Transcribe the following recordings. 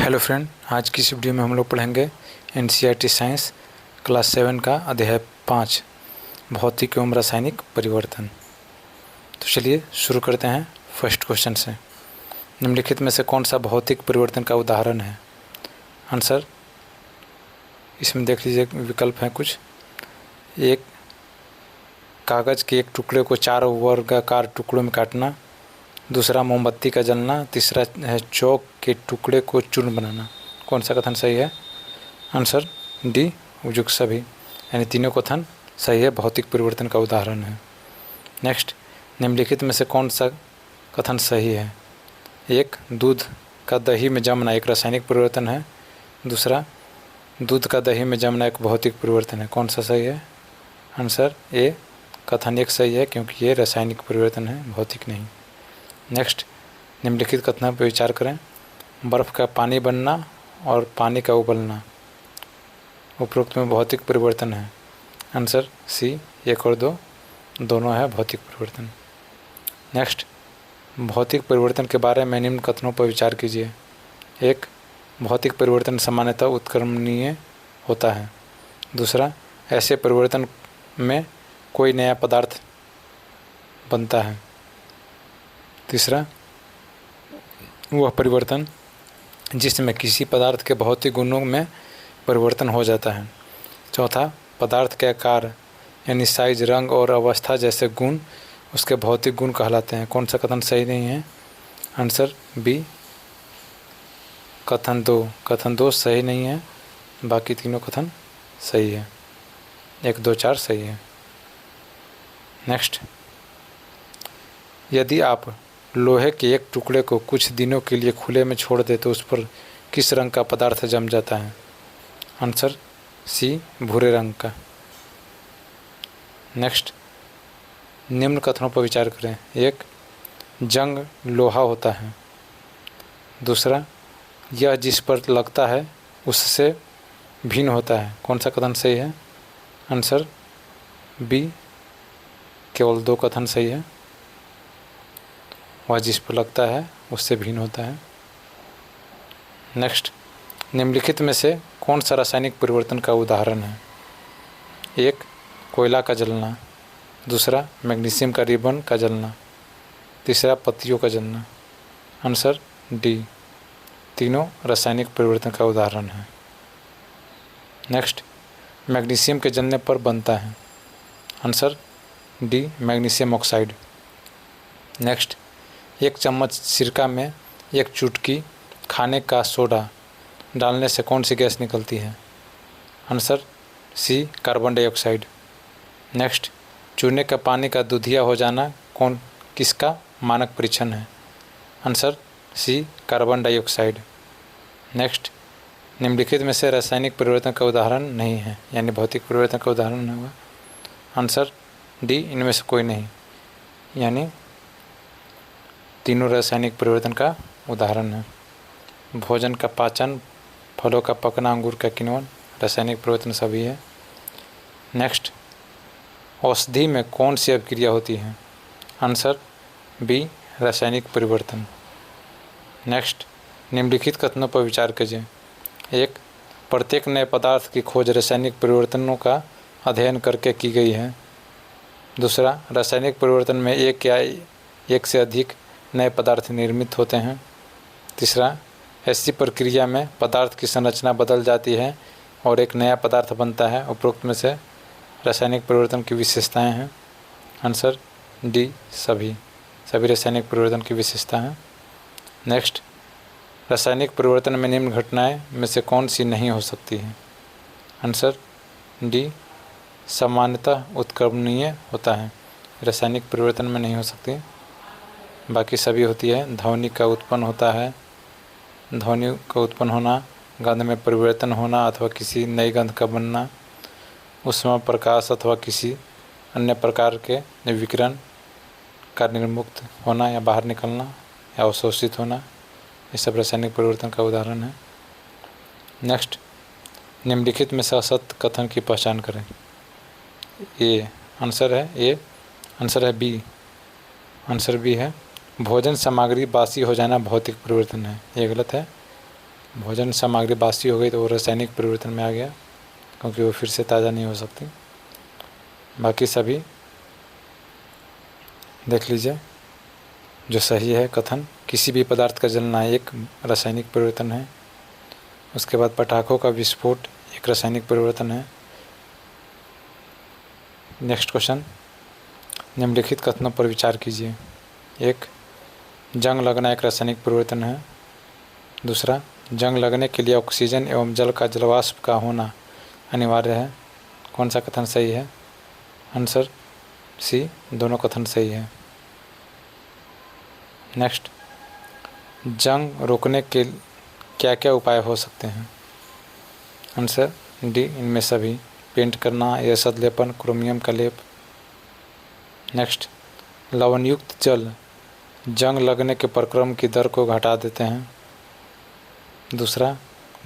Hello friend, आज की इस वीडियो में हम लोग पढ़ेंगे एनसीईआरटी साइंस क्लास 7 का अध्याय 5 भौतिक एवं रासायनिक परिवर्तन। तो चलिए शुरू करते हैं फर्स्ट क्वेश्चन से। निम्नलिखित में से कौन सा भौतिक परिवर्तन का उदाहरण है? आंसर इसमें देख लीजिए, विकल्प हैं कुछ। एक, कागज़ के एक टुकड़े को 4 वर्गाकार टुकड़ों में काटना। दूसरा, मोमबत्ती का जलना। तीसरा है चौक के टुकड़े को चूर्ण बनाना। कौन सा कथन सही है? आंसर डी, उपयुक्त सभी, यानी तीनों कथन सही है, भौतिक परिवर्तन का उदाहरण है। नेक्स्ट, निम्नलिखित में से कौन सा कथन सही है? एक, दूध का दही में जमना एक रासायनिक परिवर्तन है। दूसरा, दूध का दही में जमना एक भौतिक परिवर्तन है। कौन सा सही है? आंसर ए, कथन एक सही है, क्योंकि ये रासायनिक परिवर्तन है, भौतिक नहीं। नेक्स्ट, निम्नलिखित कथनों पर विचार करें। बर्फ़ का पानी बनना और पानी का उबलना उपरोक्त में भौतिक परिवर्तन है। आंसर सी, 1 और 2 दोनों है भौतिक परिवर्तन। नेक्स्ट, भौतिक परिवर्तन के बारे में निम्न कथनों पर विचार कीजिए। एक, भौतिक परिवर्तन सामान्यतः उत्क्रमणीय होता है। दूसरा, ऐसे परिवर्तन में कोई नया पदार्थ बनता है। तीसरा, वह परिवर्तन जिसमें किसी पदार्थ के भौतिक गुणों में परिवर्तन हो जाता है। चौथा, पदार्थ के आकार यानी साइज, रंग और अवस्था जैसे गुण उसके भौतिक गुण कहलाते हैं। कौन सा कथन सही नहीं है? आंसर बी, कथन दो सही नहीं है, बाकी तीनों कथन सही है। 1, 2, 4 सही है। नेक्स्ट, यदि आप लोहे के एक टुकड़े को कुछ दिनों के लिए खुले में छोड़ दे तो उस पर किस रंग का पदार्थ जम जाता है? आंसर सी, भूरे रंग का। नेक्स्ट, निम्न कथनों पर विचार करें। एक, जंग लोहा होता है। दूसरा, यह जिस पर लगता है उससे भिन्न होता है। कौन सा कथन सही है? आंसर बी, केवल 2 कथन सही है। वह जिस पर लगता है उससे भिन्न होता है। नेक्स्ट, निम्नलिखित में से कौन सा रासायनिक परिवर्तन का उदाहरण है? एक, कोयला का जलना। दूसरा, मैग्नीशियम का रिबन का जलना। तीसरा, पत्तियों का जलना। आंसर डी, तीनों रासायनिक परिवर्तन का उदाहरण है। नेक्स्ट, मैग्नीशियम के जलने पर बनता है। Answer D, magnesium oxide. Next, 1 चम्मच सिरका में 1 चुटकी खाने का सोडा डालने से कौन सी गैस निकलती है? Answer C, carbon dioxide. Next, चूने का पानी का दूधिया हो जाना किसका मानक परीक्षण है? Answer C, carbon dioxide. Next, निम्नलिखित में से रासायनिक परिवर्तन का उदाहरण नहीं है, यानी भौतिक परिवर्तन का उदाहरण नहीं हुआ। आंसर डी, इनमें से कोई नहीं, यानी तीनों रासायनिक परिवर्तन का उदाहरण है। भोजन का पाचन, फलों का पकना, अंगूर का किण्वन रासायनिक परिवर्तन सभी है। नेक्स्ट, औषधि में कौन सी अभिक्रिया होती है? आंसर बी, रासायनिक परिवर्तन। नेक्स्ट, निम्नलिखित कथनों पर विचार कीजिए। एक, प्रत्येक नए पदार्थ की खोज रासायनिक परिवर्तनों का अध्ययन करके की गई है। दूसरा, रासायनिक परिवर्तन में एक या एक से अधिक नए पदार्थ निर्मित होते हैं। तीसरा, ऐसी प्रक्रिया में पदार्थ की संरचना बदल जाती है और एक नया पदार्थ बनता है। उपरोक्त में से रासायनिक परिवर्तन की विशेषताएं हैं। आंसर डी, सभी रासायनिक परिवर्तन की विशेषता हैं। नेक्स्ट, रासायनिक परिवर्तन में निम्न घटनाएं में से कौन सी नहीं हो सकती है? आंसर डी, सामान्यतः उत्क्रमणीय होता है, रासायनिक परिवर्तन में नहीं हो सकती, बाकी सभी होती है। ध्वनि का उत्पन्न होता है, ध्वनि का उत्पन्न होना, गंध में परिवर्तन होना अथवा किसी नई गंध का बनना, ऊष्मा प्रकाश अथवा किसी अन्य प्रकार के विकिरण का निर्मुक्त होना या बाहर निकलना या अवशोषित होना, ये सब रासायनिक परिवर्तन का उदाहरण है। नेक्स्ट, निम्नलिखित में से असत्य कथन की पहचान करें। ए आंसर है ए, आंसर है बी, आंसर बी है भोजन सामग्री बासी हो जाना भौतिक परिवर्तन है, ये गलत है। भोजन सामग्री बासी हो गई तो वो रासायनिक परिवर्तन में आ गया, क्योंकि वो फिर से ताज़ा नहीं हो सकती। बाकी सभी देख लीजिए। जो सही है कथन, किसी भी पदार्थ का जलना एक रासायनिक परिवर्तन है। उसके बाद पटाखों का विस्फोट एक रासायनिक परिवर्तन है। नेक्स्ट क्वेश्चन, निम्नलिखित कथनों पर विचार कीजिए। एक, जंग लगना एक रासायनिक परिवर्तन है। दूसरा, जंग लगने के लिए ऑक्सीजन एवं जल का जलवाष्प का होना अनिवार्य है। कौन सा कथन सही है? आंसर सी, दोनों कथन सही है। नेक्स्ट, जंग रोकने के क्या क्या उपाय हो सकते हैं? आंसर डी, इनमें सभी। पेंट करना, एसिड लेपन, क्रोमियम का लेप। नेक्स्ट, लवणयुक्त जल जंग लगने के प्रक्रम की दर को घटा देते हैं। दूसरा,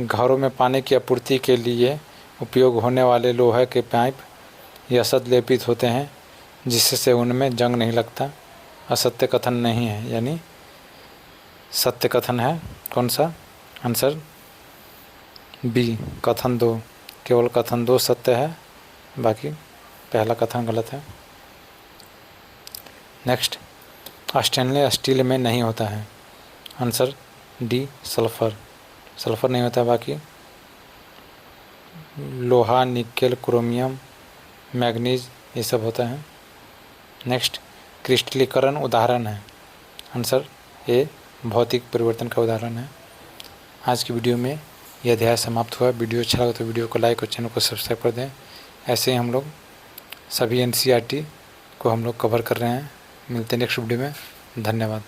घरों में पानी की आपूर्ति के लिए उपयोग होने वाले लोहे के पाइप एसिड लेपित होते हैं, जिससे उनमें जंग नहीं लगता। असत्य कथन नहीं है, यानी सत्य कथन है। कौन सा? आंसर बी, कथन 2। केवल कथन 2 सत्य है, बाकी पहला कथन गलत है। नेक्स्ट, स्टेनलेस स्टील में नहीं होता है। Answer D, sulphur. सल्फर नहीं होता, बाकी लोहा, निकेल, क्रोमियम, मैग्नीज ये सब होता है। नेक्स्ट, क्रिस्टलीकरण उदाहरण है। आंसर ए, भौतिक परिवर्तन का उदाहरण है। आज की वीडियो में यह अध्याय समाप्त हुआ। वीडियो अच्छा लगा तो वीडियो को लाइक और चैनल को सब्सक्राइब कर दें। ऐसे ही हम लोग सभी NCERT को हम लोग कवर कर रहे हैं। मिलते हैं नेक्स्ट वीडियो में। धन्यवाद।